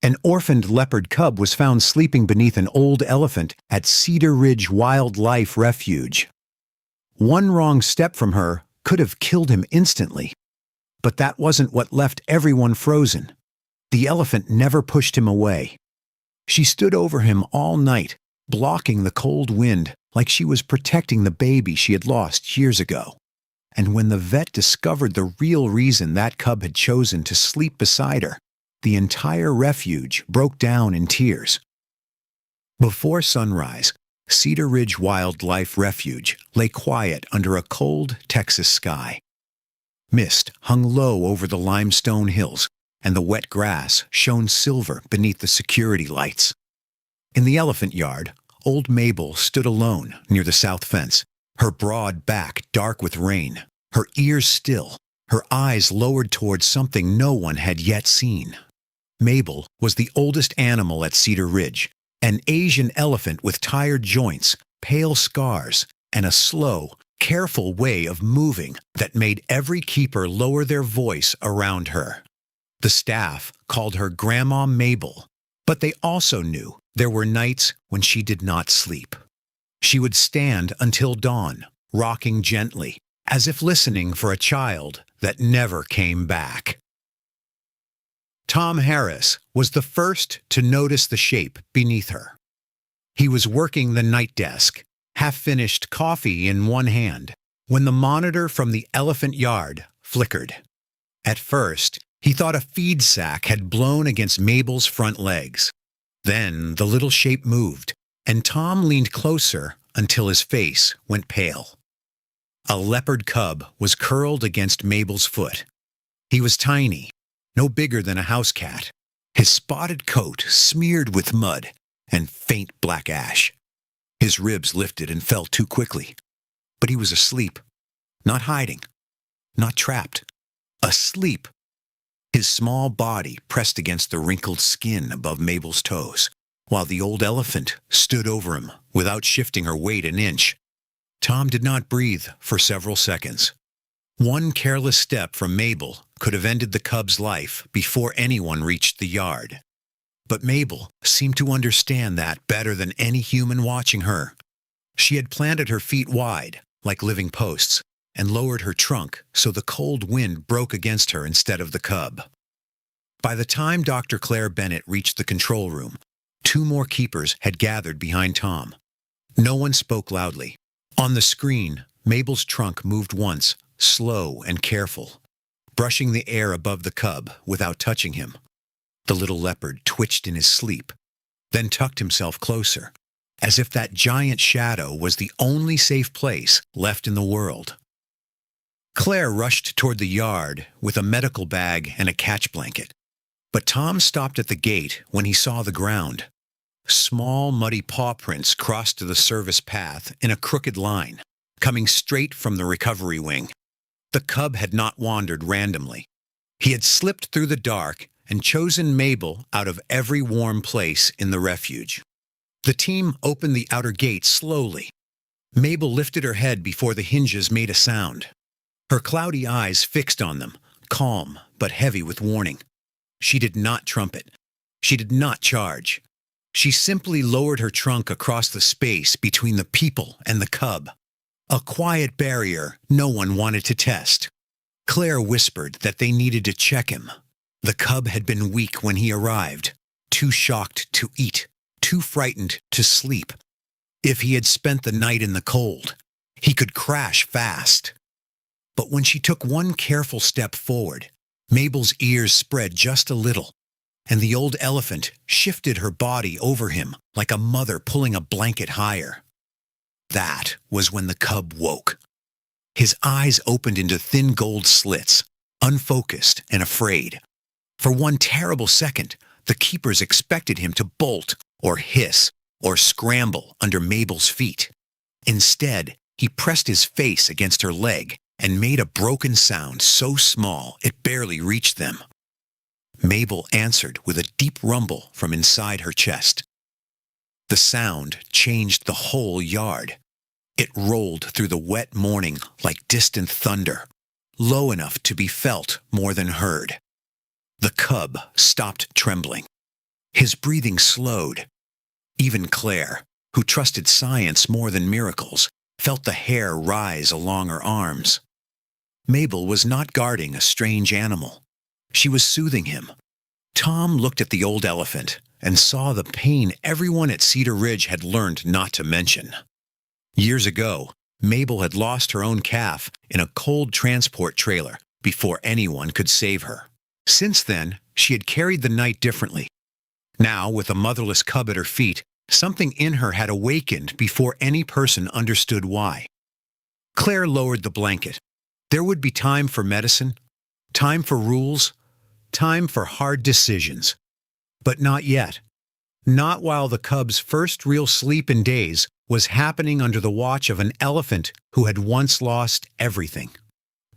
An orphaned leopard cub was found sleeping beneath an old elephant at Cedar Ridge Wildlife Refuge. One wrong step from her could have killed him instantly. But that wasn't what left everyone frozen. The elephant never pushed him away. She stood over him all night, blocking the cold wind like she was protecting the baby she had lost years ago. And when the vet discovered the real reason that cub had chosen to sleep beside her, the entire refuge broke down in tears. Before sunrise, Cedar Ridge Wildlife Refuge lay quiet under a cold Texas sky. Mist hung low over the limestone hills, and the wet grass shone silver beneath the security lights. In the elephant yard, old Mabel stood alone near the south fence, her broad back dark with rain, her ears still, her eyes lowered towards something no one had yet seen. Mabel was the oldest animal at Cedar Ridge, an Asian elephant with tired joints, pale scars, and a slow, careful way of moving that made every keeper lower their voice around her. The staff called her Grandma Mabel, but they also knew there were nights when she did not sleep. She would stand until dawn, rocking gently, as if listening for a child that never came back. Tom Harris was the first to notice the shape beneath her. He was working the night desk, half-finished coffee in one hand, when the monitor from the elephant yard flickered. At first, he thought a feed sack had blown against Mabel's front legs. Then the little shape moved, and Tom leaned closer until his face went pale. A leopard cub was curled against Mabel's foot. He was tiny, no bigger than a house cat, his spotted coat smeared with mud and faint black ash. His ribs lifted and fell too quickly. But he was asleep, not hiding, not trapped, asleep. His small body pressed against the wrinkled skin above Mabel's toes, while the old elephant stood over him without shifting her weight an inch. Tom did not breathe for several seconds. One careless step from Mabel could have ended the cub's life before anyone reached the yard. But Mabel seemed to understand that better than any human watching her. She had planted her feet wide, like living posts, and lowered her trunk so the cold wind broke against her instead of the cub. By the time Dr. Claire Bennett reached the control room, 2 more keepers had gathered behind Tom. No one spoke loudly. On the screen, Mabel's trunk moved once, slow and careful, brushing the air above the cub without touching him. The little leopard twitched in his sleep, then tucked himself closer, as if that giant shadow was the only safe place left in the world. Claire rushed toward the yard with a medical bag and a catch blanket, but Tom stopped at the gate when he saw the ground. Small, muddy paw prints crossed to the service path in a crooked line, coming straight from the recovery wing. The cub had not wandered randomly. He had slipped through the dark and chosen Mabel out of every warm place in the refuge. The team opened the outer gate slowly. Mabel lifted her head before the hinges made a sound. Her cloudy eyes fixed on them, calm but heavy with warning. She did not trumpet. She did not charge. She simply lowered her trunk across the space between the people and the cub. A quiet barrier no one wanted to test. Claire whispered that they needed to check him. The cub had been weak when he arrived, too shocked to eat, too frightened to sleep. If he had spent the night in the cold, he could crash fast. But when she took one careful step forward, Mabel's ears spread just a little, and the old elephant shifted her body over him like a mother pulling a blanket higher. That was when the cub woke. His eyes opened into thin gold slits, unfocused and afraid. For one terrible second, the keepers expected him to bolt or hiss or scramble under Mabel's feet. Instead, he pressed his face against her leg and made a broken sound so small it barely reached them. Mabel answered with a deep rumble from inside her chest. The sound changed the whole yard. It rolled through the wet morning like distant thunder, low enough to be felt more than heard. The cub stopped trembling. His breathing slowed. Even Claire, who trusted science more than miracles, felt the hair rise along her arms. Mabel was not guarding a strange animal. She was soothing him. Tom looked at the old elephant and saw the pain everyone at Cedar Ridge had learned not to mention. Years ago, Mabel had lost her own calf in a cold transport trailer before anyone could save her. Since then, she had carried the night differently. Now, with a motherless cub at her feet, something in her had awakened before any person understood why. Claire lowered the blanket. There would be time for medicine, time for rules, time for hard decisions. But not yet. Not while the cub's first real sleep in days was happening under the watch of an elephant who had once lost everything.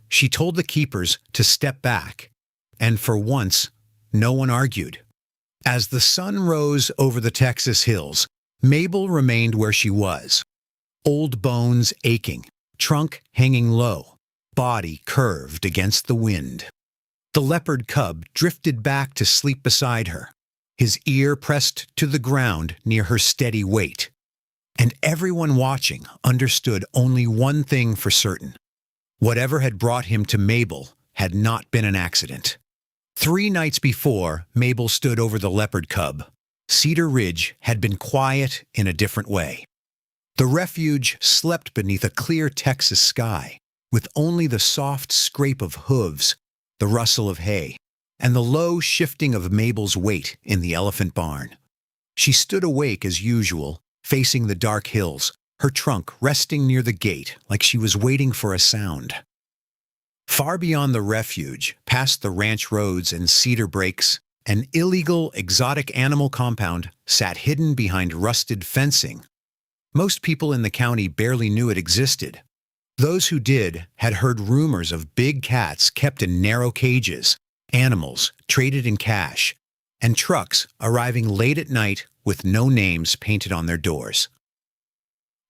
She told the keepers to step back, and for once, no one argued. As the sun rose over the Texas hills, Mabel remained where she was. Old bones aching, trunk hanging low, body curved against the wind. The leopard cub drifted back to sleep beside her, his ear pressed to the ground near her steady weight. And everyone watching understood only one thing for certain. Whatever had brought him to Mabel had not been an accident. 3 nights before Mabel stood over the leopard cub, Cedar Ridge had been quiet in a different way. The refuge slept beneath a clear Texas sky, with only the soft scrape of hooves, the rustle of hay, and the low shifting of Mabel's weight in the elephant barn. She stood awake as usual, facing the dark hills, her trunk resting near the gate like she was waiting for a sound. Far beyond the refuge, past the ranch roads and cedar breaks, an illegal exotic animal compound sat hidden behind rusted fencing. Most people in the county barely knew it existed. Those who did had heard rumors of big cats kept in narrow cages, animals traded in cash, and trucks arriving late at night with no names painted on their doors.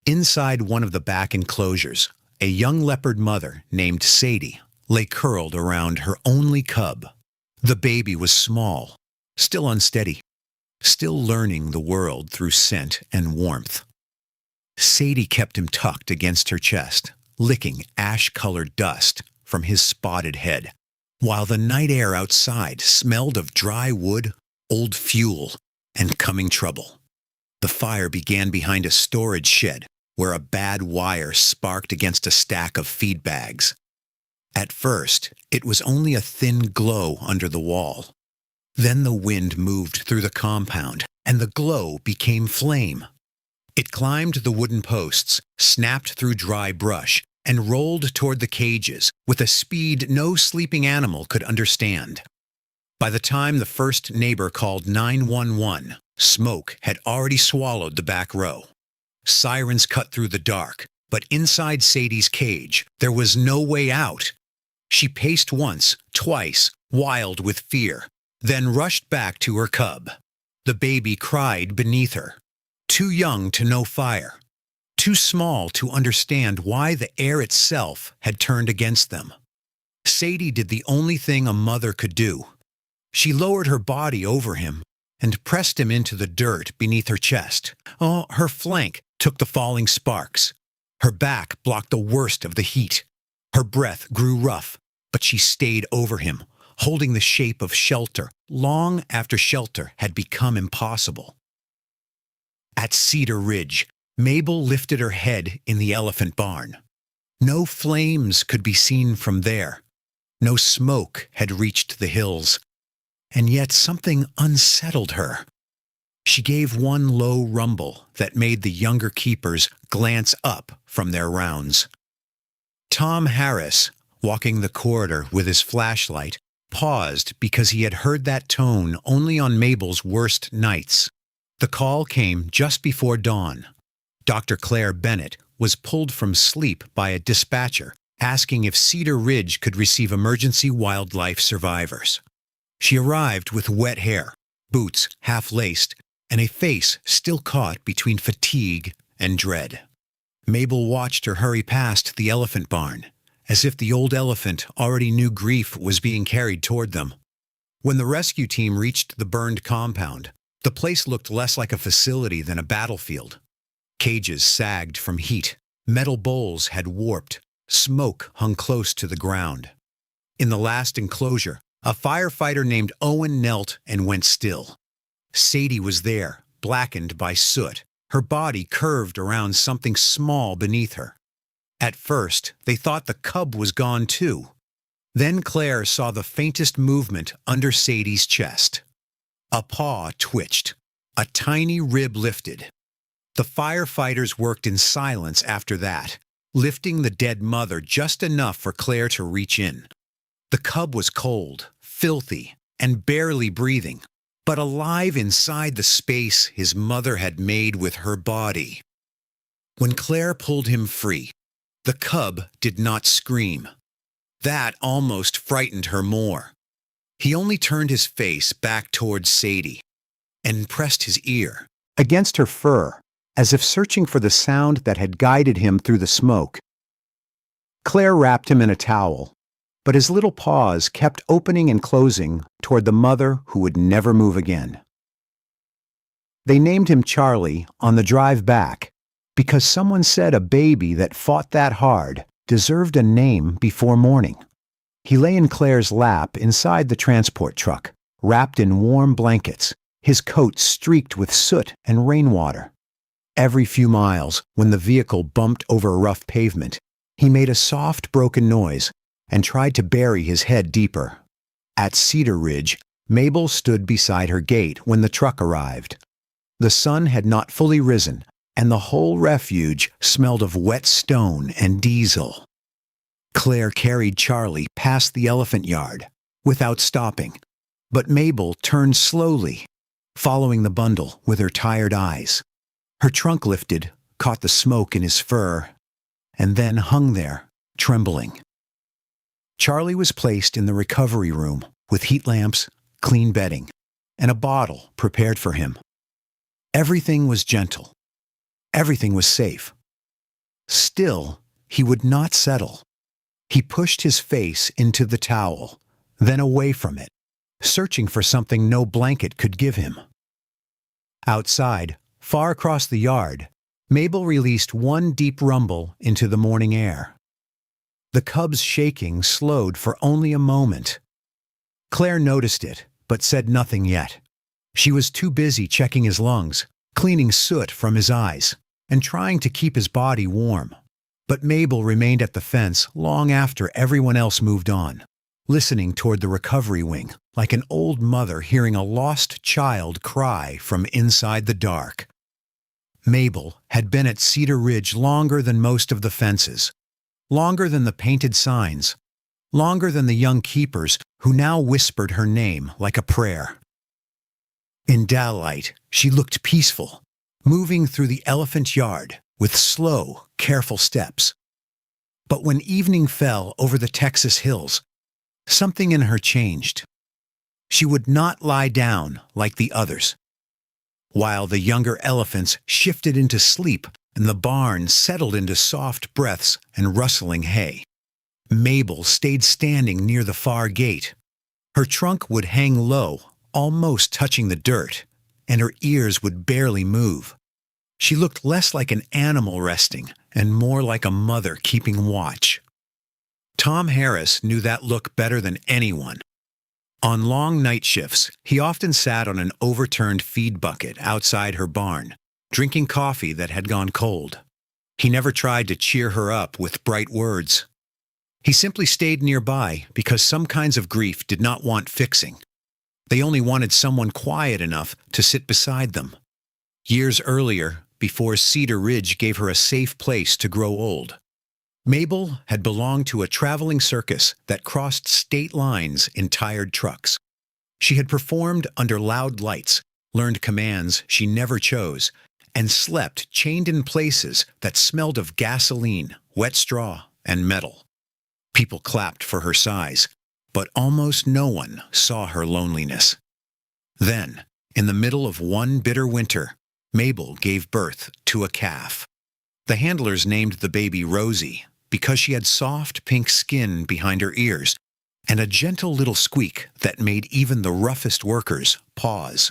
Inside one of the back enclosures, a young leopard mother named Sadie lay curled around her only cub. The baby was small, still unsteady, still learning the world through scent and warmth. Sadie kept him tucked against her chest, licking ash-colored dust from his spotted head, while the night air outside smelled of dry wood, old fuel, and coming trouble. The fire began behind a storage shed where a bad wire sparked against a stack of feed bags. At first, it was only a thin glow under the wall. Then the wind moved through the compound, and the glow became flame. It climbed the wooden posts, snapped through dry brush, and rolled toward the cages with a speed no sleeping animal could understand. By the time the first neighbor called 911, smoke had already swallowed the back row. Sirens cut through the dark, but inside Sadie's cage, there was no way out. She paced once, twice, wild with fear, then rushed back to her cub. The baby cried beneath her. Too young to know fire, too small to understand why the air itself had turned against them. Sadie did the only thing a mother could do. She lowered her body over him and pressed him into the dirt beneath her chest. Oh, her flank took the falling sparks. Her back blocked the worst of the heat. Her breath grew rough, but she stayed over him, holding the shape of shelter long after shelter had become impossible. At Cedar Ridge, Mabel lifted her head in the elephant barn. No flames could be seen from there. No smoke had reached the hills. And yet something unsettled her. She gave one low rumble that made the younger keepers glance up from their rounds. Tom Harris, walking the corridor with his flashlight, paused because he had heard that tone only on Mabel's worst nights. The call came just before dawn. Dr. Claire Bennett was pulled from sleep by a dispatcher asking if Cedar Ridge could receive emergency wildlife survivors. She arrived with wet hair, boots half-laced, and a face still caught between fatigue and dread. Mabel watched her hurry past the elephant barn, as if the old elephant already knew grief was being carried toward them. When the rescue team reached the burned compound, The place looked less like a facility than a battlefield. Cages sagged from heat, metal bowls had warped, smoke hung close to the ground. In the last enclosure, a firefighter named Owen knelt and went still. Sadie was there, blackened by soot, her body curved around something small beneath her. At first, they thought the cub was gone too. Then Claire saw the faintest movement under Sadie's chest. A paw twitched. A tiny rib lifted. The firefighters worked in silence after that, lifting the dead mother just enough for Claire to reach in. The cub was cold, filthy, and barely breathing, but alive inside the space his mother had made with her body. When Claire pulled him free, the cub did not scream. That almost frightened her more. He only turned his face back towards Sadie and pressed his ear against her fur, as if searching for the sound that had guided him through the smoke. Claire wrapped him in a towel, but his little paws kept opening and closing toward the mother who would never move again. They named him Charlie on the drive back because someone said a baby that fought that hard deserved a name before morning. He lay in Claire's lap inside the transport truck, wrapped in warm blankets, his coat streaked with soot and rainwater. Every few miles, when the vehicle bumped over a rough pavement, he made a soft, broken noise and tried to bury his head deeper. At Cedar Ridge, Mabel stood beside her gate when the truck arrived. The sun had not fully risen, and the whole refuge smelled of wet stone and diesel. Claire carried Charlie past the elephant yard, without stopping, but Mabel turned slowly, following the bundle with her tired eyes. Her trunk lifted, caught the smoke in his fur, and then hung there, trembling. Charlie was placed in the recovery room with heat lamps, clean bedding, and a bottle prepared for him. Everything was gentle. Everything was safe. Still, he would not settle. He pushed his face into the towel, then away from it, searching for something no blanket could give him. Outside, far across the yard, Mabel released one deep rumble into the morning air. The cub's shaking slowed for only a moment. Claire noticed it, but said nothing yet. She was too busy checking his lungs, cleaning soot from his eyes, and trying to keep his body warm. But Mabel remained at the fence long after everyone else moved on, listening toward the recovery wing, like an old mother hearing a lost child cry from inside the dark. Mabel had been at Cedar Ridge longer than most of the fences, longer than the painted signs, longer than the young keepers who now whispered her name like a prayer. In daylight, she looked peaceful, moving through the elephant yard with slow, careful steps. But when evening fell over the Texas hills, something in her changed. She would not lie down like the others. While the younger elephants shifted into sleep and the barn settled into soft breaths and rustling hay, Mabel stayed standing near the far gate. Her trunk would hang low, almost touching the dirt, and her ears would barely move. She looked less like an animal resting and more like a mother keeping watch. Tom Harris knew that look better than anyone. On long night shifts, he often sat on an overturned feed bucket outside her barn, drinking coffee that had gone cold. He never tried to cheer her up with bright words. He simply stayed nearby because some kinds of grief did not want fixing. They only wanted someone quiet enough to sit beside them. Years earlier, before Cedar Ridge gave her a safe place to grow old, Mabel had belonged to a traveling circus that crossed state lines in tired trucks. She had performed under loud lights, learned commands she never chose, and slept chained in places that smelled of gasoline, wet straw, and metal. People clapped for her size, but almost no one saw her loneliness. Then, in the middle of one bitter winter, Mabel gave birth to a calf. The handlers named the baby Rosie because she had soft pink skin behind her ears and a gentle little squeak that made even the roughest workers pause.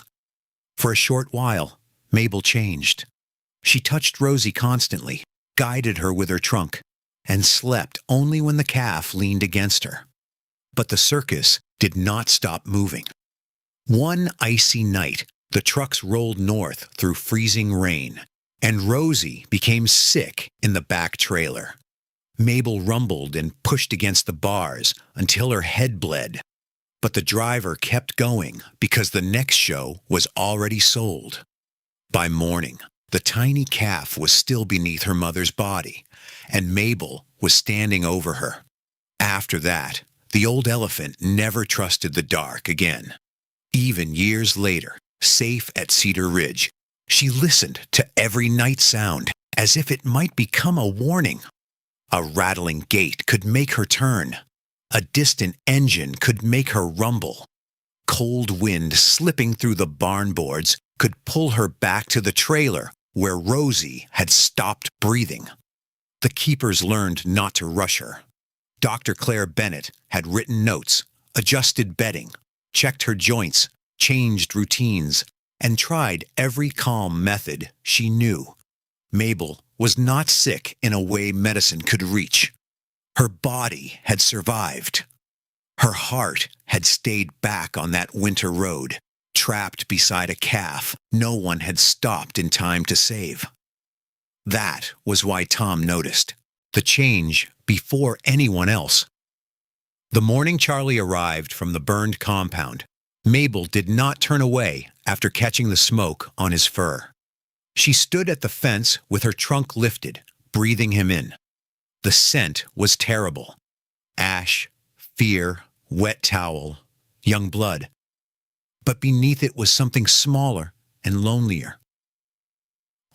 For a short while, Mabel changed. She touched Rosie constantly, guided her with her trunk, and slept only when the calf leaned against her. But the circus did not stop moving. One icy night, the trucks rolled north through freezing rain, and Rosie became sick in the back trailer. Mabel rumbled and pushed against the bars until her head bled. But the driver kept going because the next show was already sold. By morning, the tiny calf was still beneath her mother's body, and Mabel was standing over her. After that, the old elephant never trusted the dark again. Even years later, safe at Cedar Ridge, she listened to every night sound as if it might become a warning. A rattling gate could make her turn. A distant engine could make her rumble. Cold wind slipping through the barn boards could pull her back to the trailer where Rosie had stopped breathing. The keepers learned not to rush her. Dr. Claire Bennett had written notes, adjusted bedding, checked her joints, changed routines, and tried every calm method she knew. Mabel was not sick in a way medicine could reach. Her body had survived. Her heart had stayed back on that winter road, trapped beside a calf no one had stopped in time to save. That was why Tom noticed the change before anyone else. The morning Charlie arrived from the burned compound, Mabel did not turn away after catching the smoke on his fur. She stood at the fence with her trunk lifted, breathing him in. The scent was terrible. Ash, fear, wet towel, young blood. But beneath it was something smaller and lonelier.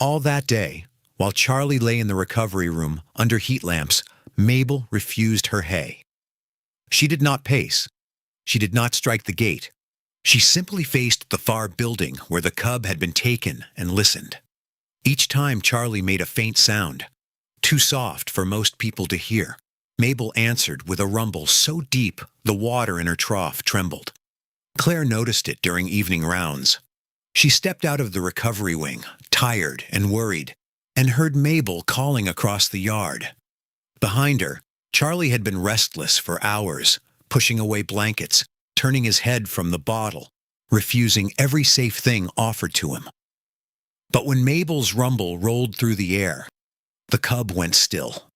All that day, while Charlie lay in the recovery room under heat lamps, Mabel refused her hay. She did not pace. She did not strike the gate. She simply faced the far building where the cub had been taken and listened. Each time Charlie made a faint sound, too soft for most people to hear, Mabel answered with a rumble so deep the water in her trough trembled. Claire noticed it during evening rounds. She stepped out of the recovery wing, tired and worried, and heard Mabel calling across the yard. Behind her, Charlie had been restless for hours, pushing away blankets, turning his head from the bottle, refusing every safe thing offered to him. But when Mabel's rumble rolled through the air, the cub went still.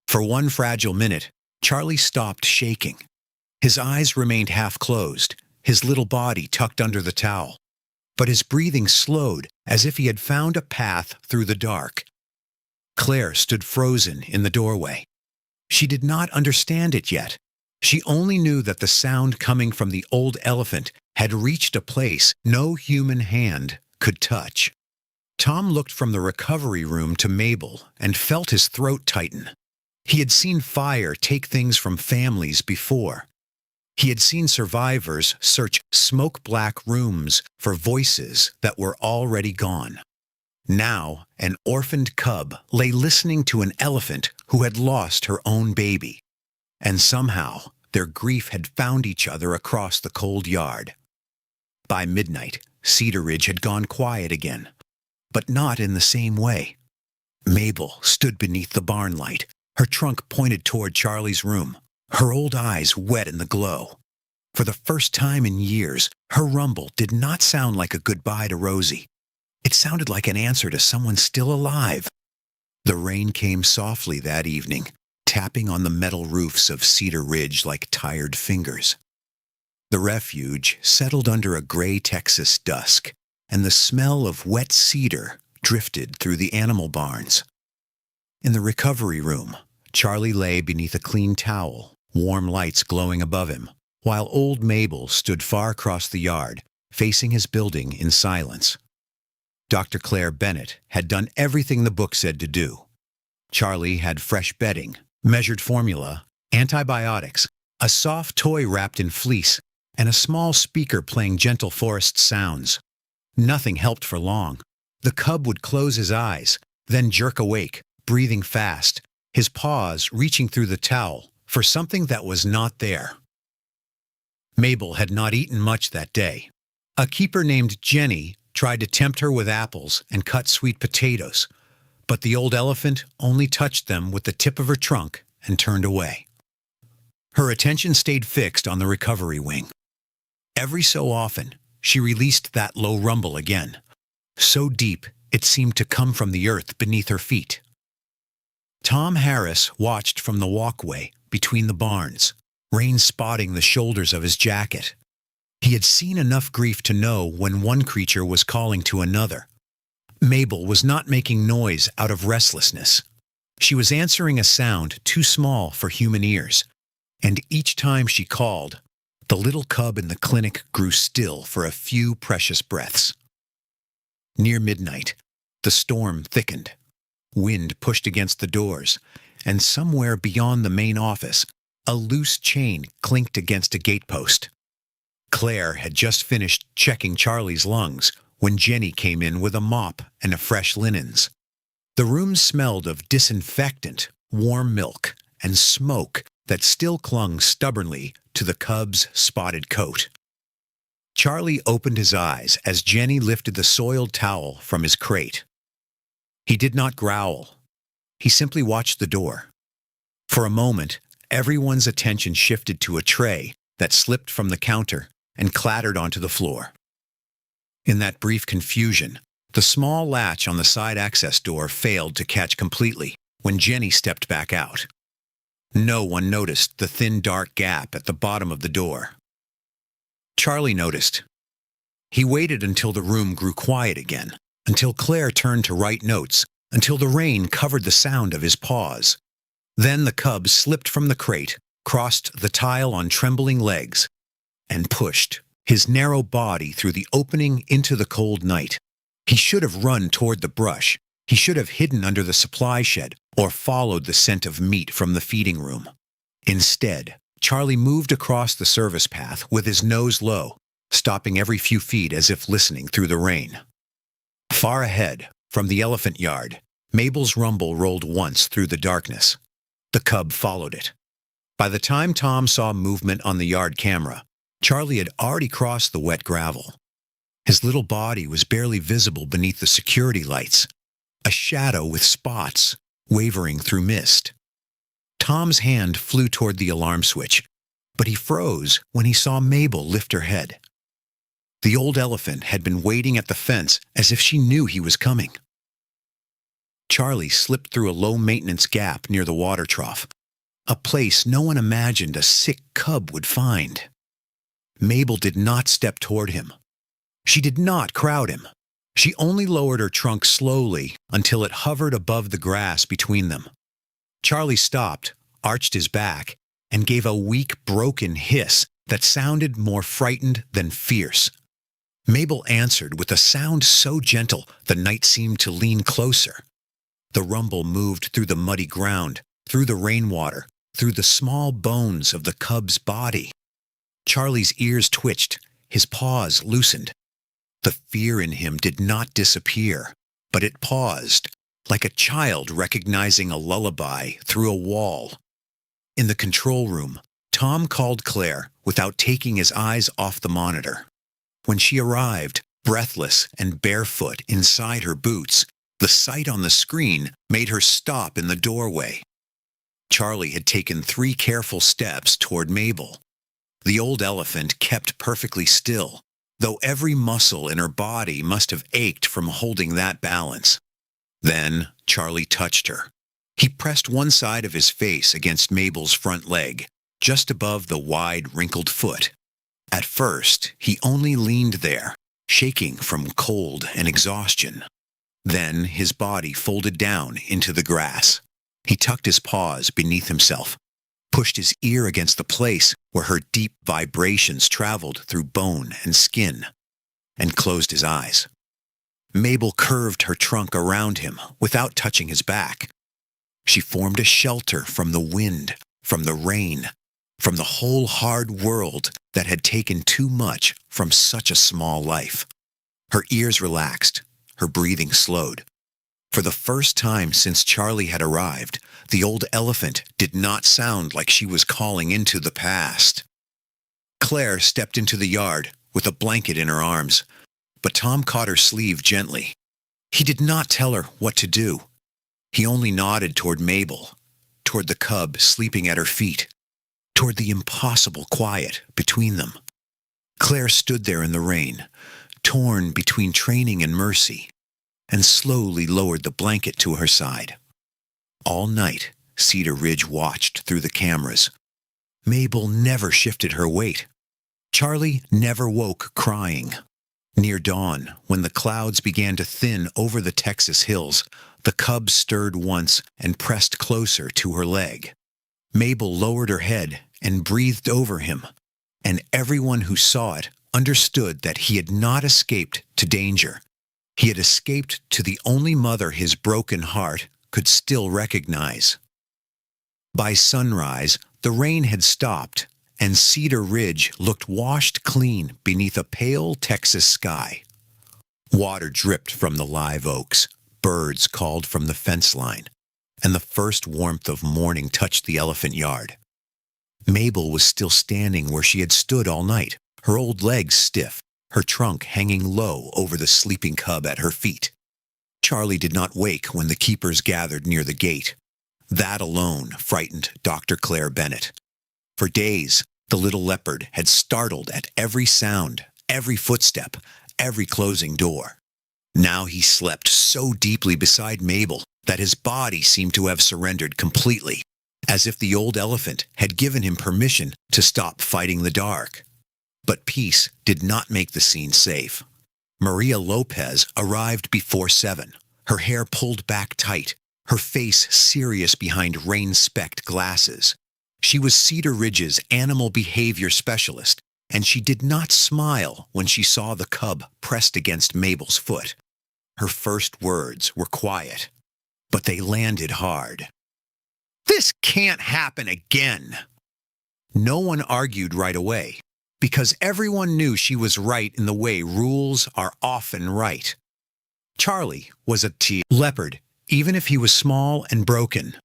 For one fragile minute, Charlie stopped shaking. His eyes remained half closed, his little body tucked under the towel. But his breathing slowed as if he had found a path through the dark. Claire stood frozen in the doorway. She did not understand it yet. She only knew that the sound coming from the old elephant had reached a place no human hand could touch. Tom looked from the recovery room to Mabel and felt his throat tighten. He had seen fire take things from families before. He had seen survivors search smoke-black rooms for voices that were already gone. Now, an orphaned cub lay listening to an elephant who had lost her own baby. And somehow, their grief had found each other across the cold yard. By midnight, Cedar Ridge had gone quiet again. But not in the same way. Mabel stood beneath the barn light, her trunk pointed toward Charlie's room, her old eyes wet in the glow. For the first time in years, her rumble did not sound like a goodbye to Rosie. It sounded like an answer to someone still alive. The rain came softly that evening, tapping on the metal roofs of Cedar Ridge like tired fingers. The refuge settled under a gray Texas dusk, and the smell of wet cedar drifted through the animal barns. In the recovery room, Charlie lay beneath a clean towel, warm lights glowing above him, while old Mabel stood far across the yard, facing his building in silence. Dr. Claire Bennett had done everything the book said to do. Charlie had fresh bedding, measured formula, antibiotics, a soft toy wrapped in fleece, and a small speaker playing gentle forest sounds. Nothing helped for long. The cub would close his eyes, then jerk awake, breathing fast, his paws reaching through the towel for something that was not there. Mabel had not eaten much that day. A keeper named Jenny tried to tempt her with apples and cut sweet potatoes, but the old elephant only touched them with the tip of her trunk and turned away. Her attention stayed fixed on the recovery wing. Every so often, she released that low rumble again, so deep it seemed to come from the earth beneath her feet. Tom Harris watched from the walkway between the barns, rain spotting the shoulders of his jacket. He had seen enough grief to know when one creature was calling to another. Mabel was not making noise out of restlessness. She was answering a sound too small for human ears, and each time she called, the little cub in the clinic grew still for a few precious breaths. Near midnight, the storm thickened. Wind pushed against the doors, and somewhere beyond the main office, a loose chain clinked against a gatepost. Claire had just finished checking Charlie's lungs when Jenny came in with a mop and a fresh linens. The room smelled of disinfectant, warm milk, and smoke that still clung stubbornly to the cub's spotted coat. Charlie opened his eyes as Jenny lifted the soiled towel from his crate. He did not growl. He simply watched the door. For a moment, everyone's attention shifted to a tray that slipped from the counter and clattered onto the floor. In that brief confusion, the small latch on the side access door failed to catch completely when Jenny stepped back out. No one noticed the thin dark gap at the bottom of the door. Charlie noticed. He waited until the room grew quiet again, until Claire turned to write notes, until the rain covered the sound of his paws. Then the cub slipped from the crate, crossed the tile on trembling legs, and pushed his narrow body through the opening into the cold night. He should have run toward the brush. He should have hidden under the supply shed or followed the scent of meat from the feeding room. Instead, Charlie moved across the service path with his nose low, stopping every few feet as if listening through the rain. Far ahead, from the elephant yard, Mabel's rumble rolled once through the darkness. The cub followed it. By the time Tom saw movement on the yard camera, Charlie had already crossed the wet gravel. His little body was barely visible beneath the security lights, a shadow with spots wavering through mist. Tom's hand flew toward the alarm switch, but he froze when he saw Mabel lift her head. The old elephant had been waiting at the fence as if she knew he was coming. Charlie slipped through a low-maintenance gap near the water trough, a place no one imagined a sick cub would find. Mabel did not step toward him. She did not crowd him. She only lowered her trunk slowly until it hovered above the grass between them. Charlie stopped, arched his back, and gave a weak, broken hiss that sounded more frightened than fierce. Mabel answered with a sound so gentle the night seemed to lean closer. The rumble moved through the muddy ground, through the rainwater, through the small bones of the cub's body. Charlie's ears twitched, his paws loosened. The fear in him did not disappear, but it paused, like a child recognizing a lullaby through a wall. In the control room, Tom called Claire without taking his eyes off the monitor. When she arrived, breathless and barefoot inside her boots, the sight on the screen made her stop in the doorway. Charlie had taken 3 careful steps toward Mabel. The old elephant kept perfectly still, though every muscle in her body must have ached from holding that balance. Then Charlie touched her. He pressed one side of his face against Mabel's front leg, just above the wide, wrinkled foot. At first, he only leaned there, shaking from cold and exhaustion. Then his body folded down into the grass. He tucked his paws beneath himself, pushed his ear against the place where her deep vibrations traveled through bone and skin, and closed his eyes. Mabel curved her trunk around him without touching his back. She formed a shelter from the wind, from the rain, from the whole hard world that had taken too much from such a small life. Her ears relaxed, her breathing slowed. For the first time since Charlie had arrived, the old elephant did not sound like she was calling into the past. Claire stepped into the yard with a blanket in her arms. but Tom caught her sleeve gently. He did not tell her what to do. He only nodded toward Mabel, toward the cub sleeping at her feet, toward the impossible quiet between them. Claire stood there in the rain, torn between training and mercy, and slowly lowered the blanket to her side. All night, Cedar Ridge watched through the cameras. Mabel never shifted her weight. Charlie never woke crying. Near dawn, when the clouds began to thin over the Texas hills, the cub stirred once and pressed closer to her leg. Mabel lowered her head and breathed over him, and everyone who saw it understood that he had not escaped to danger. He had escaped to the only mother his broken heart could still recognize. By sunrise, the rain had stopped, and Cedar Ridge looked washed clean beneath a pale Texas sky. Water dripped from the live oaks, birds called from the fence line, and the first warmth of morning touched the elephant yard. Mabel was still standing where she had stood all night, her old legs stiff, her trunk hanging low over the sleeping cub at her feet. Charlie did not wake when the keepers gathered near the gate. That alone frightened Dr. Claire Bennett. For days, the little leopard had startled at every sound, every footstep, every closing door. Now he slept so deeply beside Mabel that his body seemed to have surrendered completely, as if the old elephant had given him permission to stop fighting the dark. But peace did not make the scene safe. Maria Lopez arrived before 7, her hair pulled back tight, her face serious behind rain-specked glasses. She was Cedar Ridge's animal behavior specialist, and she did not smile when she saw the cub pressed against Mabel's foot. Her first words were quiet, but they landed hard. "This can't happen again." No one argued right away, because everyone knew she was right in the way rules are often right. Charlie was a leopard, even if he was small and broken.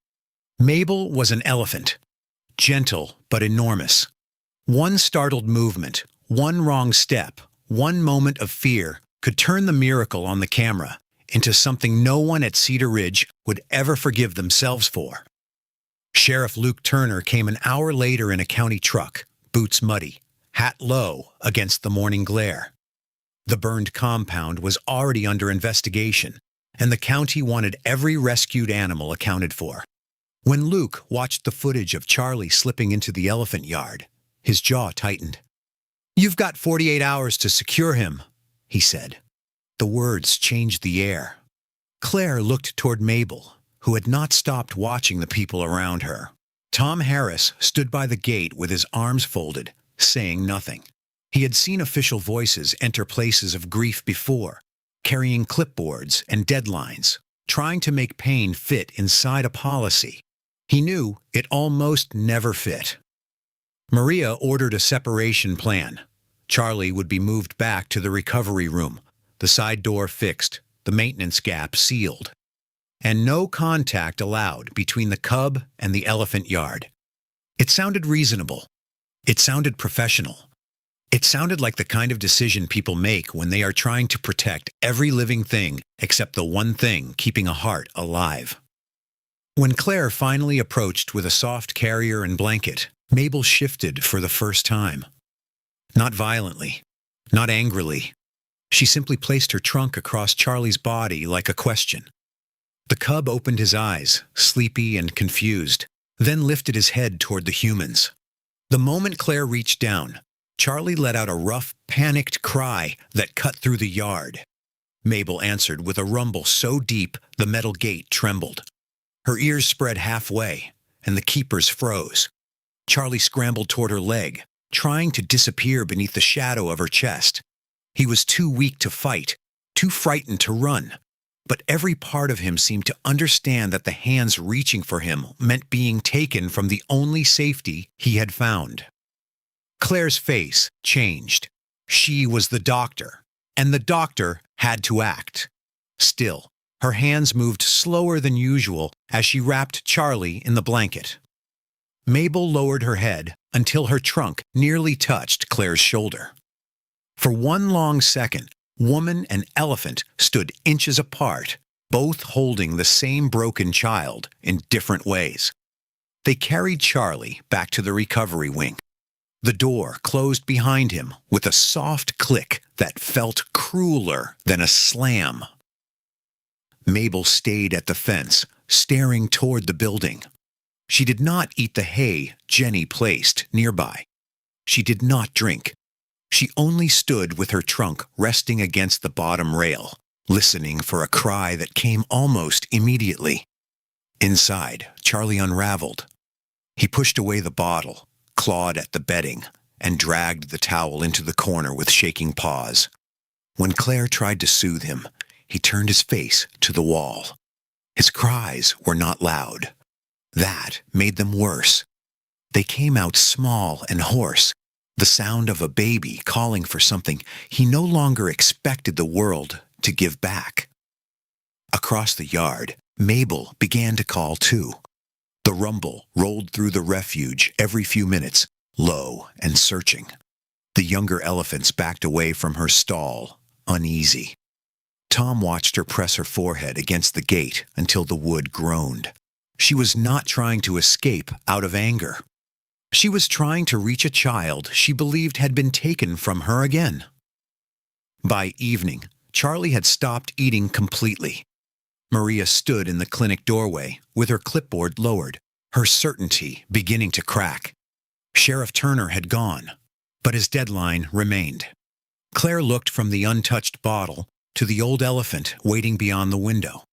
Mabel was an elephant, gentle but enormous. One startled movement, one wrong step, one moment of fear could turn the miracle on the camera into something no one at Cedar Ridge would ever forgive themselves for. Sheriff Luke Turner came an hour later in a county truck, boots muddy, hat low against the morning glare. The burned compound was already under investigation, and the county wanted every rescued animal accounted for. When Luke watched the footage of Charlie slipping into the elephant yard, his jaw tightened. "You've got 48 hours to secure him," he said. The words changed the air. Claire looked toward Mabel, who had not stopped watching the people around her. Tom Harris stood by the gate with his arms folded, saying nothing. He had seen official voices enter places of grief before, carrying clipboards and deadlines, trying to make pain fit inside a policy. He knew it almost never fit. Maria ordered a separation plan. Charlie would be moved back to the recovery room, the side door fixed, the maintenance gap sealed, and no contact allowed between the cub and the elephant yard. It sounded reasonable. It sounded professional. It sounded like the kind of decision people make when they are trying to protect every living thing except the one thing keeping a heart alive. When Claire finally approached with a soft carrier and blanket, Mabel shifted for the first time. Not violently, not angrily. She simply placed her trunk across Charlie's body like a question. The cub opened his eyes, sleepy and confused, then lifted his head toward the humans. The moment Claire reached down, Charlie let out a rough, panicked cry that cut through the yard. Mabel answered with a rumble so deep the metal gate trembled. Her ears spread halfway, and the keepers froze. Charlie scrambled toward her leg, trying to disappear beneath the shadow of her chest. He was too weak to fight, too frightened to run, but every part of him seemed to understand that the hands reaching for him meant being taken from the only safety he had found. Claire's face changed. She was the doctor, and the doctor had to act. Still, her hands moved slower than usual as she wrapped Charlie in the blanket. Mabel lowered her head until her trunk nearly touched Claire's shoulder. For one long second, Woman and elephant stood inches apart, both holding the same broken child in different ways. They carried Charlie back to the recovery wing. The door closed behind him with a soft click that felt crueler than a slam. Mabel stayed at the fence, staring toward the building. She did not eat the hay Jenny placed nearby. She did not drink. She only stood with her trunk resting against the bottom rail, listening for a cry that came almost immediately. Inside, Charlie unraveled. He pushed away the bottle, clawed at the bedding, and dragged the towel into the corner with shaking paws. When Claire tried to soothe him, he turned his face to the wall. His cries were not loud. That made them worse. They came out small and hoarse, the sound of a baby calling for something he no longer expected the world to give back. Across the yard, Mabel began to call too. The rumble rolled through the refuge every few minutes, low and searching. The younger elephants backed away from her stall, uneasy. Tom watched her press her forehead against the gate until the wood groaned. She was not trying to escape out of anger. She was trying to reach a child she believed had been taken from her again. By evening, Charlie had stopped eating completely. Maria stood in the clinic doorway with her clipboard lowered, her certainty beginning to crack. Sheriff Turner had gone, but his deadline remained. Claire looked from the untouched bottle to the old elephant waiting beyond the window,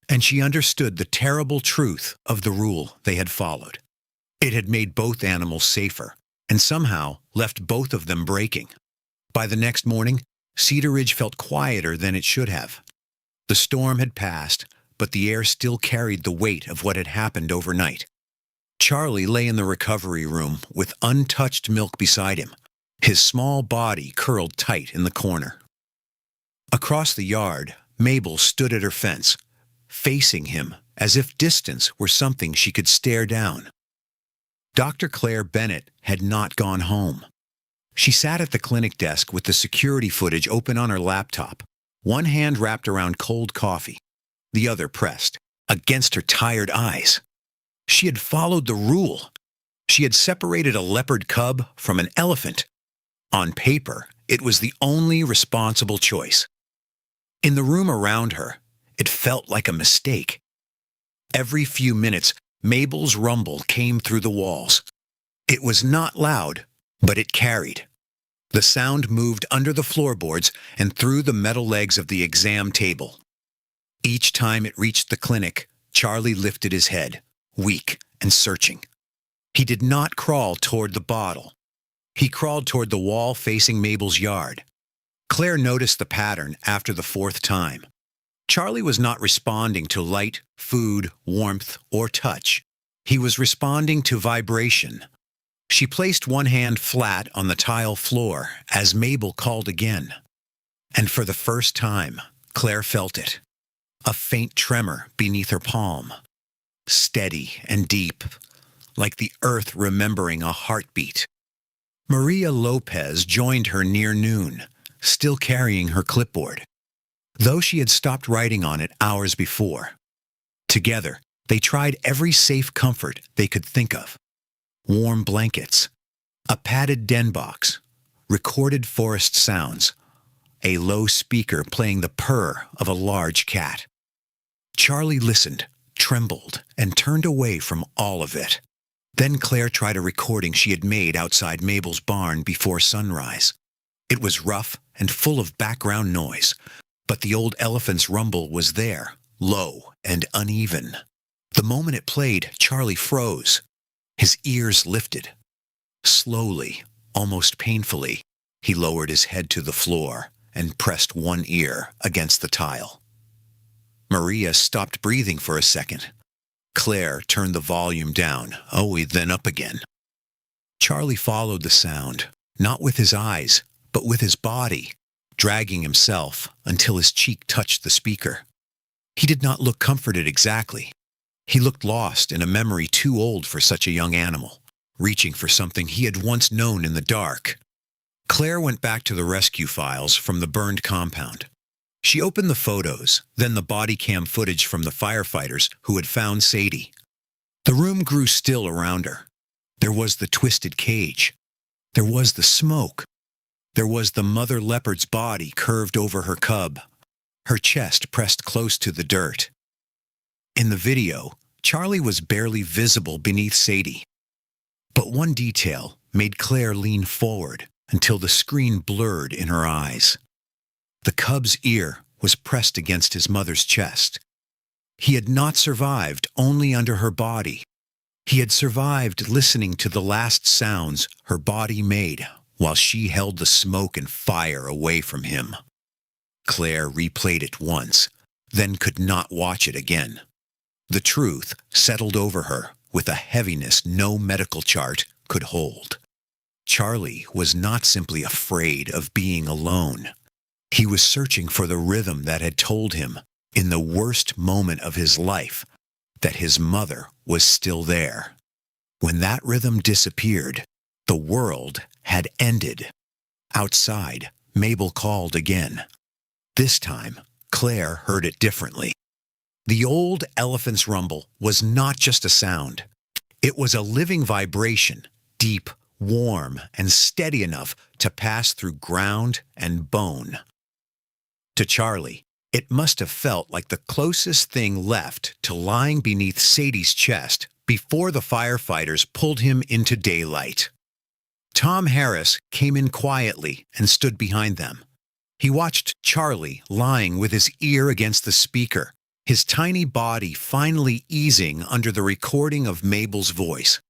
and she understood the terrible truth of the rule they had followed. It had made both animals safer, and somehow left both of them breaking. By the next morning, Cedar Ridge felt quieter than it should have. The storm had passed, but the air still carried the weight of what had happened overnight. Charlie lay in the recovery room with untouched milk beside him, his small body curled tight in the corner. Across the yard, Mabel stood at her fence, facing him as if distance were something she could stare down. Dr. Claire Bennett had not gone home. She sat at the clinic desk with the security footage open on her laptop, one hand wrapped around cold coffee, the other pressed against her tired eyes. She had followed the rule. She had separated a leopard cub from an elephant. On paper, it was the only responsible choice. In the room around her, it felt like a mistake. Every few minutes, Mabel's rumble came through the walls. It was not loud, but it carried. The sound moved under the floorboards and through the metal legs of the exam table. Each time it reached the clinic, Charlie lifted his head, weak and searching. He did not crawl toward the bottle. He crawled toward the wall facing Mabel's yard. Claire noticed the pattern after the fourth time. Charlie was not responding to light, food, warmth, or touch. He was responding to vibration. She placed one hand flat on the tile floor as Mabel called again. And for the first time, Claire felt it. A faint tremor beneath her palm. Steady and deep, like the earth remembering a heartbeat. Maria Lopez joined her near noon, still carrying her clipboard, though she had stopped writing on it hours before. Together, they tried every safe comfort they could think of. Warm blankets, a padded den box, recorded forest sounds, a low speaker playing the purr of a large cat. Charlie listened, trembled, and turned away from all of it. Then Claire tried a recording she had made outside Mabel's barn before sunrise. It was rough and full of background noise, but the old elephant's rumble was there, low and uneven. The moment it played, Charlie froze. His ears lifted. Slowly, almost painfully, he lowered his head to the floor and pressed one ear against the tile. Maria stopped breathing for a second. Claire turned the volume down, then up again. Charlie followed the sound, not with his eyes, but with his body, dragging himself until his cheek touched the speaker. He did not look comforted exactly. He looked lost in a memory too old for such a young animal, reaching for something he had once known in the dark. Claire went back to the rescue files from the burned compound. She opened the photos, then the body cam footage from the firefighters who had found Sadie. The room grew still around her. There was the twisted cage. There was the smoke. There was the mother leopard's body curved over her cub, her chest pressed close to the dirt. In the video, Charlie was barely visible beneath Sadie. But one detail made Claire lean forward until the screen blurred in her eyes. The cub's ear was pressed against his mother's chest. He had not survived only under her body. He had survived listening to the last sounds her body made while she held the smoke and fire away from him. Claire replayed it once, then could not watch it again. The truth settled over her with a heaviness no medical chart could hold. Charlie was not simply afraid of being alone. He was searching for the rhythm that had told him, in the worst moment of his life, that his mother was still there. When that rhythm disappeared, the world had ended. Outside, Mabel called again. This time, Claire heard it differently. The old elephant's rumble was not just a sound. It was a living vibration, deep, warm, and steady enough to pass through ground and bone. To Charlie, it must have felt like the closest thing left to lying beneath Sadie's chest before the firefighters pulled him into daylight. Tom Harris came in quietly and stood behind them. He watched Charlie lying with his ear against the speaker, his tiny body finally easing under the recording of Mabel's voice.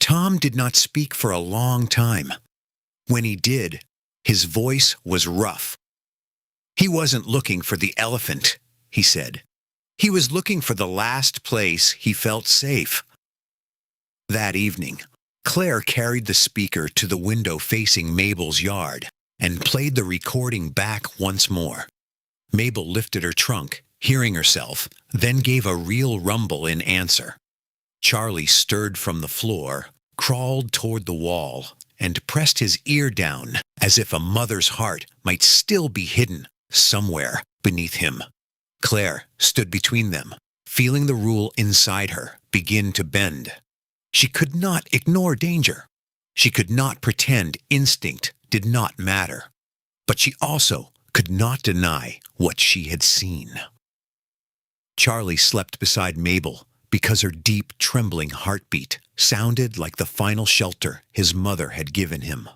Tom did not speak for a long time. When he did, his voice was rough. He wasn't looking for the elephant, he said. He was looking for the last place he felt safe. That evening, Claire carried the speaker to the window facing Mabel's yard and played the recording back once more. Mabel lifted her trunk, hearing herself, then gave a real rumble in answer. Charlie stirred from the floor, crawled toward the wall, and pressed his ear down as if a mother's heart might still be hidden somewhere beneath him. Claire stood between them, feeling the rule inside her begin to bend. She could not ignore danger. She could not pretend instinct did not matter. But she also could not deny what she had seen. Charlie slept beside Mabel because her deep, trembling heartbeat sounded like the final shelter his mother had given him.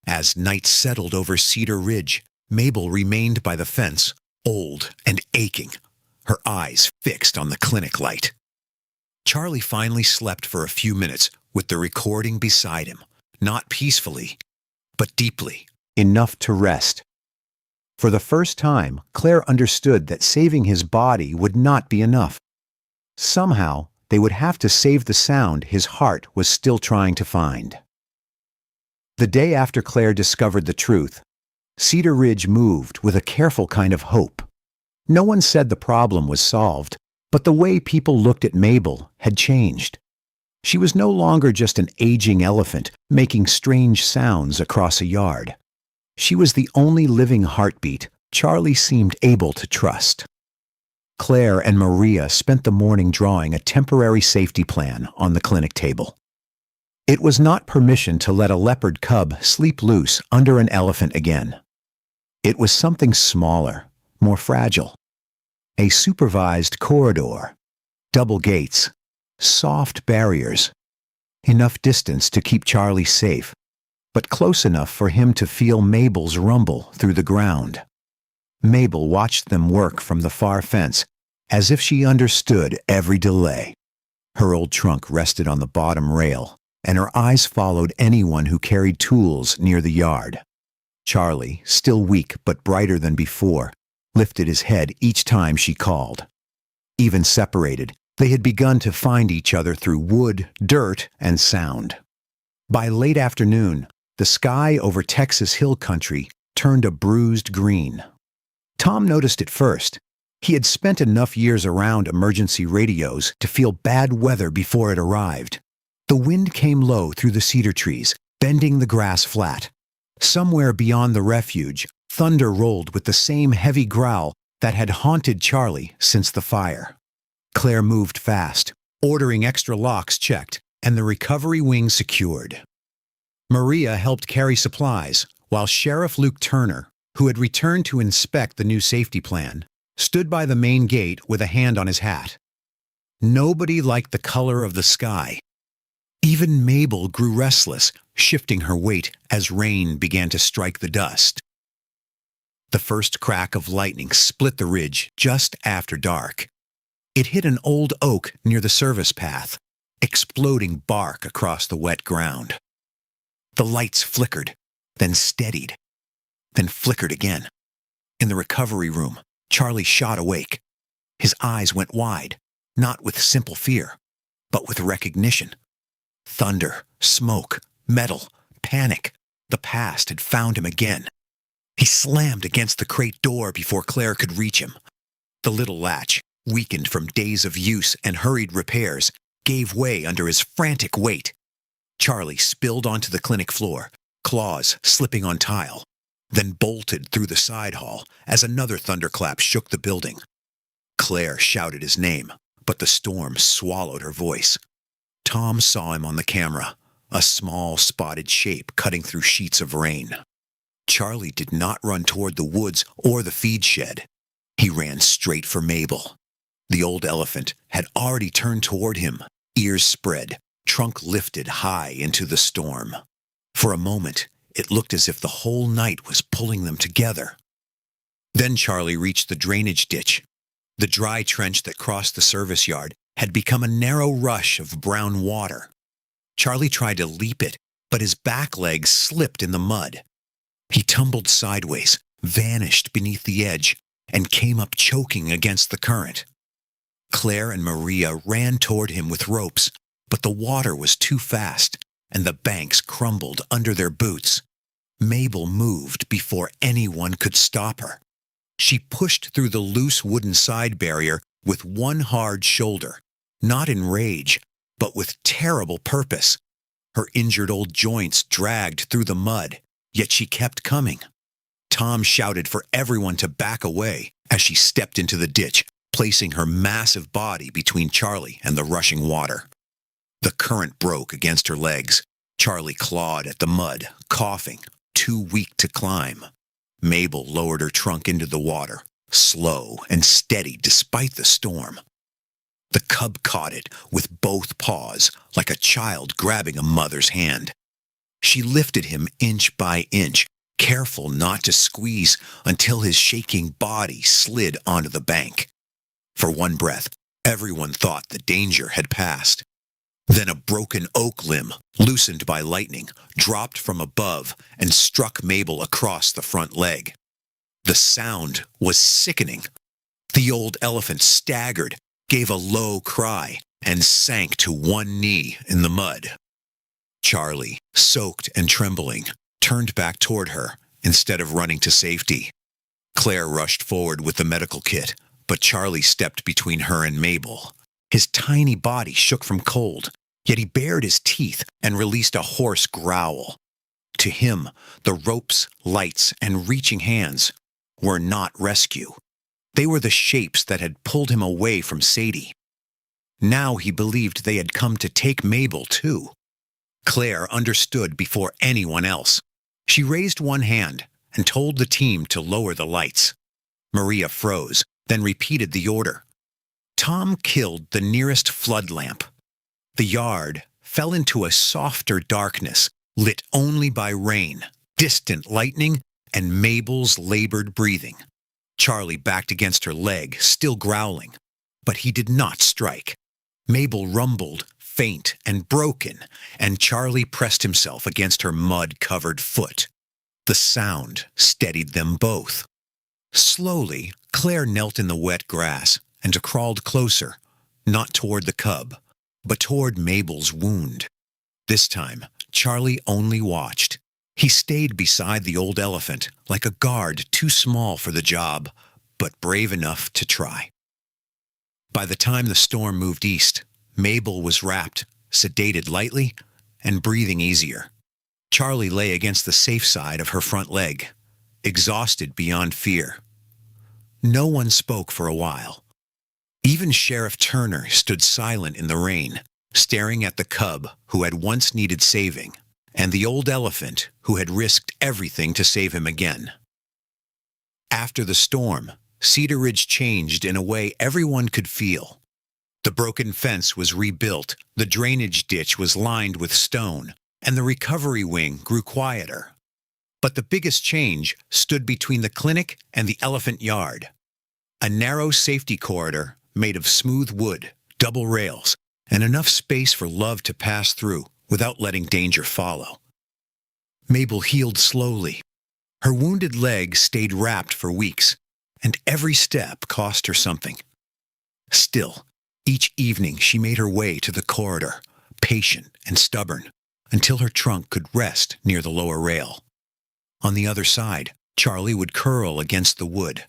As night settled over Cedar Ridge, Mabel remained by the fence, old and aching, her eyes fixed on the clinic light. Charlie finally slept for a few minutes with the recording beside him, not peacefully, but deeply, enough to rest. For the first time, Claire understood that saving his body would not be enough. Somehow, they would have to save the sound his heart was still trying to find. The day after Claire discovered the truth, Cedar Ridge moved with a careful kind of hope. No one said the problem was solved, but the way people looked at Mabel had changed. She was no longer just an aging elephant making strange sounds across a yard. She was the only living heartbeat Charlie seemed able to trust. Claire and Maria spent the morning drawing a temporary safety plan on the clinic table. It was not permission to let a leopard cub sleep loose under an elephant again. It was something smaller, more fragile. A supervised corridor, double gates, soft barriers, enough distance to keep Charlie safe, but close enough for him to feel Mabel's rumble through the ground. Mabel watched them work from the far fence, as if she understood every delay. Her old trunk rested on the bottom rail, and her eyes followed anyone who carried tools near the yard. Charlie, still weak but brighter than before, lifted his head each time she called. Even separated, they had begun to find each other through wood, dirt, and sound. By late afternoon, the sky over Texas hill country turned a bruised green. Tom noticed it first. He had spent enough years around emergency radios to feel bad weather before it arrived. The wind came low through the cedar trees, bending the grass flat. Somewhere beyond the refuge, thunder rolled with the same heavy growl that had haunted Charlie since the fire. Claire moved fast, ordering extra locks checked and the recovery wing secured. Maria helped carry supplies, while Sheriff Luke Turner, who had returned to inspect the new safety plan, stood by the main gate with a hand on his hat. Nobody liked the color of the sky. Even Mabel grew restless, shifting her weight as rain began to strike the dust. The first crack of lightning split the ridge just after dark. It hit an old oak near the service path, exploding bark across the wet ground. The lights flickered, then steadied, then flickered again. In the recovery room, Charlie shot awake. His eyes went wide, not with simple fear, but with recognition. Thunder, smoke, metal, panic. The past had found him again. He slammed against the crate door before Claire could reach him. The little latch, weakened from days of use and hurried repairs, gave way under his frantic weight. Charlie spilled onto the clinic floor, claws slipping on tile, then bolted through the side hall as another thunderclap shook the building. Claire shouted his name, but the storm swallowed her voice. Tom saw him on the camera, a small spotted shape cutting through sheets of rain. Charlie did not run toward the woods or the feed shed. He ran straight for Mabel. The old elephant had already turned toward him, ears spread, trunk lifted high into the storm. For a moment, it looked as if the whole night was pulling them together. Then Charlie reached the drainage ditch. The dry trench that crossed the service yard had become a narrow rush of brown water. Charlie tried to leap it, but his back legs slipped in the mud. He tumbled sideways, vanished beneath the edge, and came up choking against the current. Claire and Maria ran toward him with ropes, but the water was too fast, and the banks crumbled under their boots. Mabel moved before anyone could stop her. She pushed through the loose wooden side barrier with one hard shoulder, not in rage, but with terrible purpose. Her injured old joints dragged through the mud, yet she kept coming. Tom shouted for everyone to back away as she stepped into the ditch, placing her massive body between Charlie and the rushing water. The current broke against her legs. Charlie clawed at the mud, coughing, too weak to climb. Mabel lowered her trunk into the water, slow and steady despite the storm. The cub caught it with both paws, like a child grabbing a mother's hand. She lifted him inch by inch, careful not to squeeze until his shaking body slid onto the bank. For one breath, everyone thought the danger had passed. Then a broken oak limb, loosened by lightning, dropped from above and struck Mabel across the front leg. The sound was sickening. The old elephant staggered, gave a low cry, and sank to one knee in the mud. Charlie, soaked and trembling, turned back toward her instead of running to safety. Claire rushed forward with the medical kit, but Charlie stepped between her and Mabel. His tiny body shook from cold, yet he bared his teeth and released a hoarse growl. To him, the ropes, lights, and reaching hands were not rescue. They were the shapes that had pulled him away from Sadie. Now he believed they had come to take Mabel, too. Claire understood before anyone else. She raised one hand and told the team to lower the lights. Maria froze, then repeated the order. Tom killed the nearest flood lamp. The yard fell into a softer darkness, lit only by rain, distant lightning, and Mabel's labored breathing. Charlie backed against her leg, still growling, but he did not strike. Mabel rumbled, faint and broken, and Charlie pressed himself against her mud-covered foot. The sound steadied them both. Slowly, Claire knelt in the wet grass and crawled closer, not toward the cub, but toward Mabel's wound. This time, Charlie only watched. He stayed beside the old elephant, like a guard too small for the job, but brave enough to try. By the time the storm moved east, Mabel was wrapped, sedated lightly, and breathing easier. Charlie lay against the safe side of her front leg, exhausted beyond fear. No one spoke for a while. Even Sheriff Turner stood silent in the rain, staring at the cub who had once needed saving, and the old elephant who had risked everything to save him again. After the storm, Cedar Ridge changed in a way everyone could feel. The broken fence was rebuilt, the drainage ditch was lined with stone, and the recovery wing grew quieter. But the biggest change stood between the clinic and the elephant yard. A narrow safety corridor made of smooth wood, double rails, and enough space for love to pass through without letting danger follow. Mabel healed slowly. Her wounded leg stayed wrapped for weeks, and every step cost her something. Still, each evening she made her way to the corridor, patient and stubborn, until her trunk could rest near the lower rail. On the other side, Charlie would curl against the wood,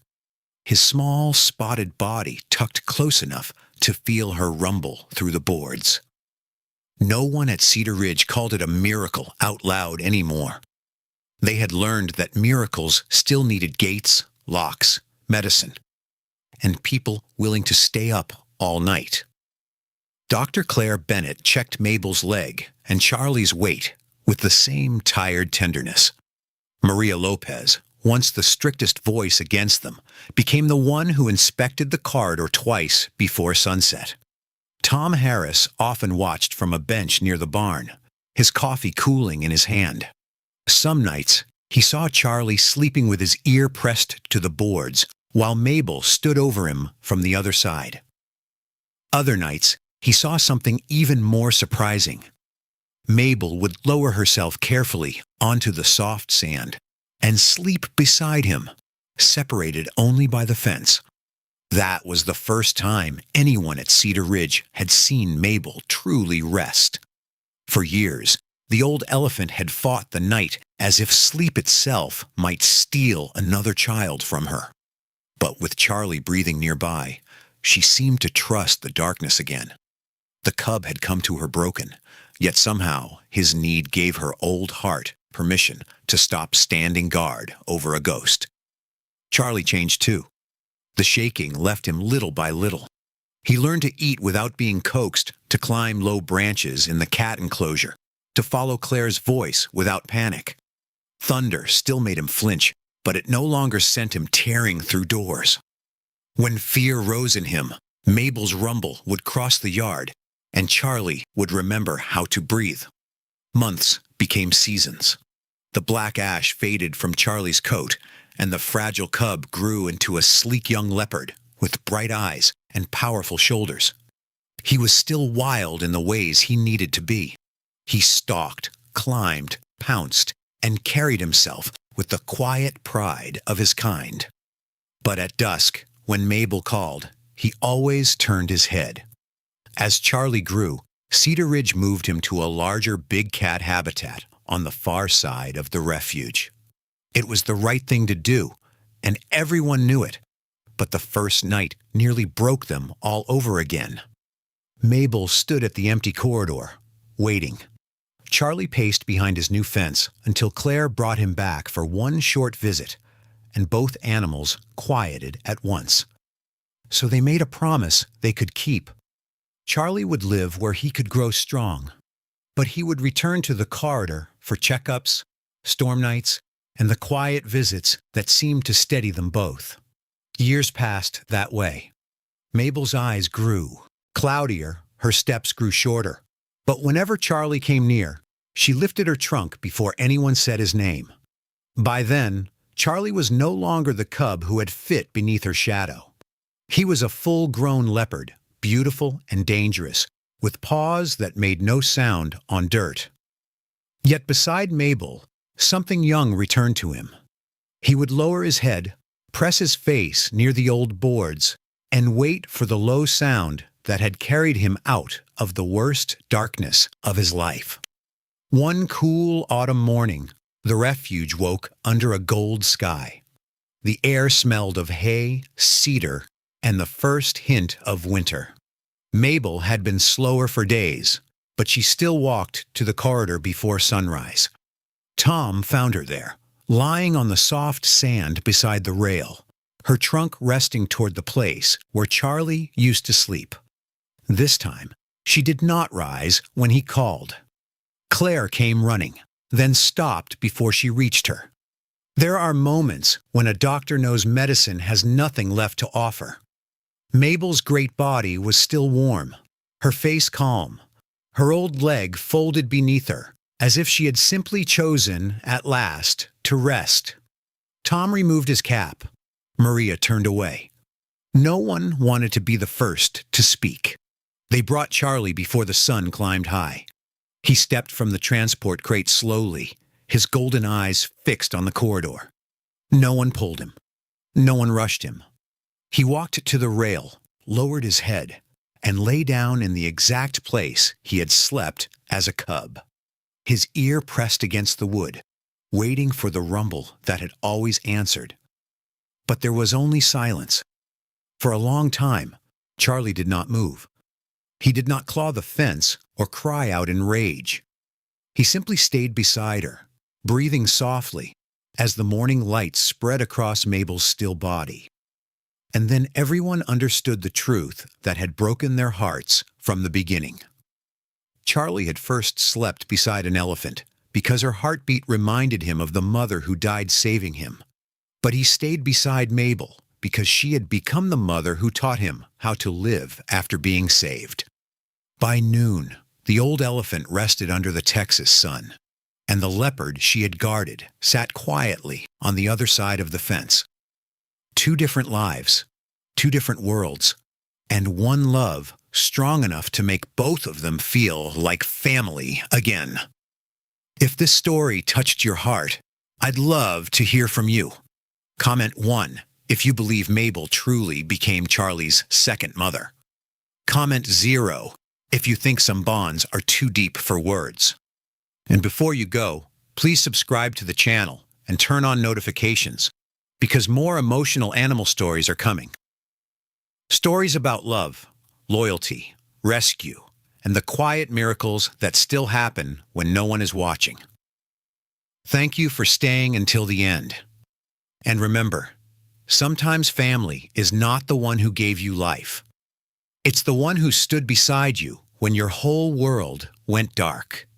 his small, spotted body tucked close enough to feel her rumble through the boards. No one at Cedar Ridge called it a miracle out loud anymore. They had learned that miracles still needed gates, locks, medicine, and people willing to stay up all night. Dr. Claire Bennett checked Mabel's leg and Charlie's weight with the same tired tenderness. Maria Lopez, once the strictest voice against them, became the one who inspected the corridor twice before sunset. Tom Harris often watched from a bench near the barn, his coffee cooling in his hand. Some nights, he saw Charlie sleeping with his ear pressed to the boards, while Mabel stood over him from the other side. Other nights, he saw something even more surprising. Mabel would lower herself carefully onto the soft sand and sleep beside him, separated only by the fence. That was the first time anyone at Cedar Ridge had seen Mabel truly rest. For years, the old elephant had fought the night as if sleep itself might steal another child from her. But with Charlie breathing nearby, she seemed to trust the darkness again. The cub had come to her broken, yet somehow his need gave her old heart permission to stop standing guard over a ghost. Charlie changed too. The shaking left him little by little. He learned to eat without being coaxed, to climb low branches in the cat enclosure, to follow Claire's voice without panic. Thunder still made him flinch, but it no longer sent him tearing through doors. When fear rose in him, Mabel's rumble would cross the yard, and Charlie would remember how to breathe. Months became seasons. The black ash faded from Charlie's coat, and the fragile cub grew into a sleek young leopard with bright eyes and powerful shoulders. He was still wild in the ways he needed to be. He stalked, climbed, pounced, and carried himself with the quiet pride of his kind. But at dusk, when Mabel called, he always turned his head. As Charlie grew, Cedar Ridge moved him to a larger big cat habitat on the far side of the refuge. It was the right thing to do, and everyone knew it, but the first night nearly broke them all over again. Mabel stood at the empty corridor, waiting. Charlie paced behind his new fence until Claire brought him back for one short visit, and both animals quieted at once. So they made a promise they could keep. Charlie would live where he could grow strong, but he would return to the corridor for checkups, storm nights, and the quiet visits that seemed to steady them both. Years passed that way. Mabel's eyes grew. Cloudier, her steps grew shorter. But whenever Charlie came near, she lifted her trunk before anyone said his name. By then, Charlie was no longer the cub who had fit beneath her shadow. He was a full-grown leopard, beautiful and dangerous, with paws that made no sound on dirt. Yet beside Mabel, something young returned to him. He would lower his head, press his face near the old boards, and wait for the low sound that had carried him out of the worst darkness of his life. One cool autumn morning, the refuge woke under a gold sky. The air smelled of hay, cedar, and the first hint of winter. Mabel had been slower for days, but she still walked to the corridor before sunrise. Tom found her there, lying on the soft sand beside the rail, her trunk resting toward the place where Charlie used to sleep. This time, she did not rise when he called. Claire came running, then stopped before she reached her. There are moments when a doctor knows medicine has nothing left to offer. Mabel's great body was still warm, her face calm, her old leg folded beneath her, as if she had simply chosen, at last, to rest. Tom removed his cap. Maria turned away. No one wanted to be the first to speak. They brought Charlie before the sun climbed high. He stepped from the transport crate slowly, his golden eyes fixed on the corridor. No one pulled him. No one rushed him. He walked to the rail, lowered his head, and lay down in the exact place he had slept as a cub. His ear pressed against the wood, waiting for the rumble that had always answered. But there was only silence. For a long time, Charlie did not move. He did not claw the fence or cry out in rage. He simply stayed beside her, breathing softly as the morning light spread across Mabel's still body. And then everyone understood the truth that had broken their hearts from the beginning. Charlie had first slept beside an elephant because her heartbeat reminded him of the mother who died saving him. But he stayed beside Mabel because she had become the mother who taught him how to live after being saved. By noon, the old elephant rested under the Texas sun, and the leopard she had guarded sat quietly on the other side of the fence. 2 different lives, 2 different worlds, and one love strong enough to make both of them feel like family again. If this story touched your heart, I'd love to hear from you. Comment 1 if you believe Mabel truly became Charlie's second mother. Comment 0 if you think some bonds are too deep for words. And before you go, please subscribe to the channel and turn on notifications, because more emotional animal stories are coming. Stories about love, loyalty, rescue, and the quiet miracles that still happen when no one is watching. Thank you for staying until the end. And remember, sometimes family is not the one who gave you life. It's the one who stood beside you when your whole world went dark.